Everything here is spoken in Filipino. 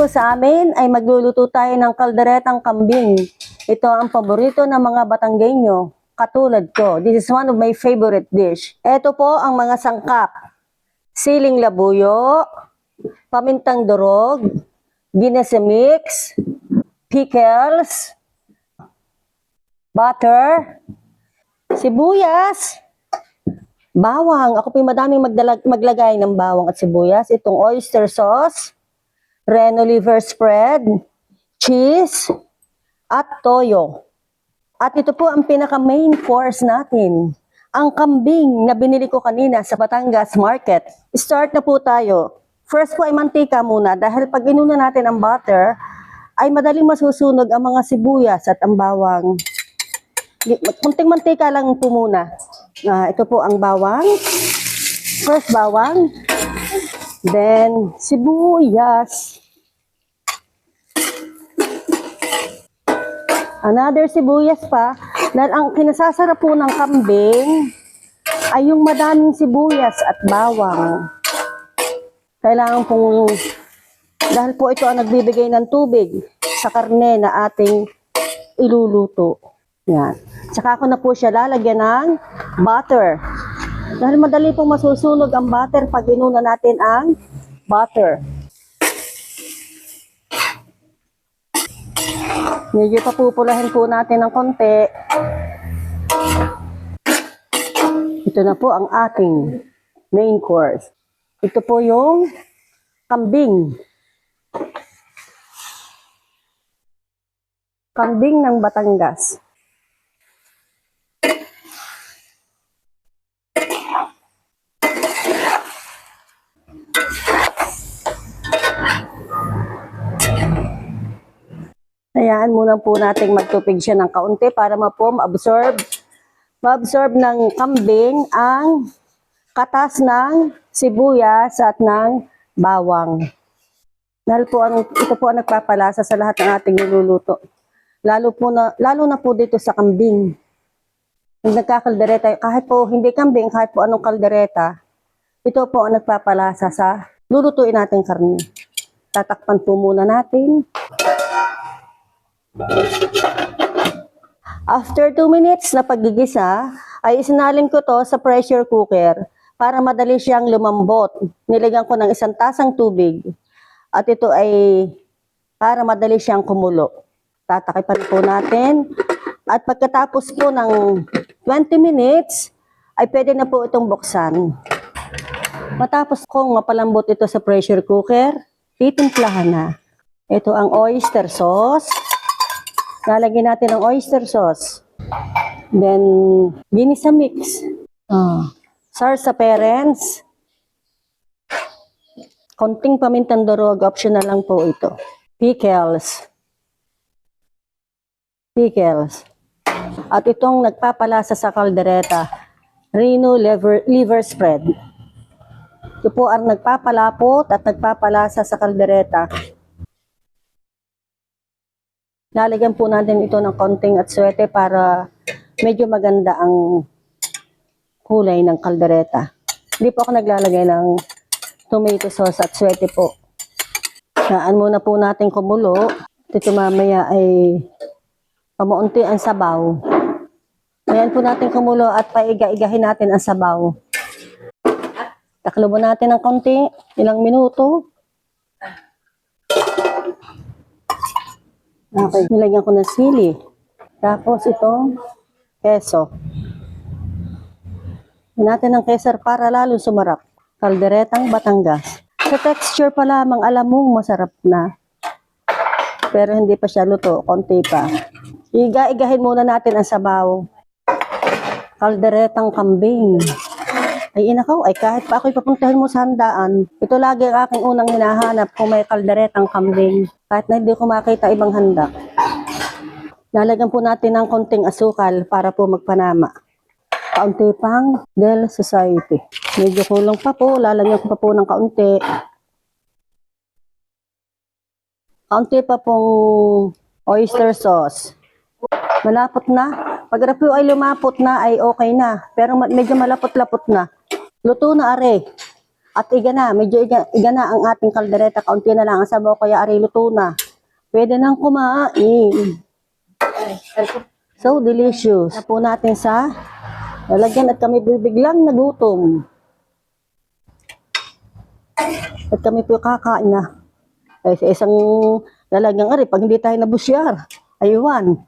dito sa amin ay magluluto tayo ng kalderetang kambing. Ito ang paborito ng mga Batanggenyo, katulad ko. This is one of my favorite dish. Ito po ang mga sangkap. Siling labuyo, pamintang durog, ginisa-mix, pickles, butter, sibuyas, bawang. Ako po yung madaming maglagay ng bawang at sibuyas. Itong oyster sauce, Reno liver spread, cheese, at toyo. At ito po ang pinaka main course natin. Ang kambing na binili ko kanina sa Batangas Market. Start na po tayo. First po ay mantika muna dahil pag inuna natin ang butter, ay madaling masusunog ang mga sibuyas at ang bawang. Kunting mantika lang po muna. Ito po ang bawang. First bawang. Then sibuyas. Another sibuyas pa. Dahil ang kinasasarap po ng kambing ay yung madaming sibuyas at bawang. Kailangan pong, dahil po ito ang nagbibigay ng tubig sa karne na ating iluluto. Yan. Tsaka ako na po siya lalagyan ng butter. Dahil madali pong masusunog ang butter pag inuna natin ang butter. Medyo papupulahin po natin ng konti. Ito na po ang ating main course. Ito po yung kambing. Kambing ng Batangas. Hayaan muna po nating magtupig siya ng kaunti para ma-absorb ng kambing ang katas ng sibuyas at ng bawang. Dahil po ito po ang nagpapalasa sa lahat ng ating niluluto. Lalo na po dito sa kambing. Pag nagkakaldereta, kahit po hindi kambing, kahit po anong kaldereta, ito po ang nagpapalasa sa lulutuin natin karne. Tatakpan po muna natin. After 2 minutes na paggigisa, ay isinalin ko to sa pressure cooker para madali siyang lumambot. Nilagyan ko ng 1 tasang tubig at ito ay para madali siyang kumulo. Tatakipan po natin at pagkatapos po ng 20 minutes ay pwede na po itong buksan. Matapos kong mapalambot ito sa pressure cooker, titimplahan na. Ito ang oyster sauce. Lalagyan natin ang oyster sauce. Then, ginisa-mix. Sarsaparilla. Konting pamintang durog, optional lang po ito. Pickles. At itong nagpapalasa sa kaldereta, Reno liver spread. Ito po ang nagpapalapot at nagpapalasa sa kaldereta. Lalagyan po natin ito ng konting atsuete para medyo maganda ang kulay ng kaldereta. Hindi po ako naglalagay ng tomato sauce at atsuete po. Saan muna po natin kumulo. Ito mamaya ay pamuunti ang sabaw. Ayan po natin kumulo at paiga-igahin natin ang sabaw. Taklo mo natin ng konti, ilang minuto. Okay, nilagyan ko ng sili. Tapos itong keso. Natin ng kesar para lalo sumarap. Kalderetang Batangas. Sa texture pa lamang alam mong masarap na. Pero hindi pa siya luto, konti pa. Iga-igahin muna natin ang sabaw. Kalderetang kambing. Ay inakaw, ay kahit pa ako'y papuntahin mo sa handaan, ito lagi ang aking unang hinahanap kung may kalderetang kambing. Kahit na hindi ko makita ibang handa. Lalagyan po natin ng konting asukal para po magpanama. Kaunti pang Del Society. Medyo kulong pa po, lalagyan ko pa po ng kaunti. Kaunti pa pong oyster sauce. Malapot na. Pag po ay lumapot na ay okay na. Pero medyo malapot-lapot na. Luto na are. At medyo iga na ang ating kaldereta. Kaunti na lang ang sabaw kaya ari luto na. Pwede nang kumain. So delicious. Na po natin sa lalagyan at kami biglang nagutom. At kami po kakain na. Sa isang lalagyan ari, pag hindi tayo nabusyar. Aywan.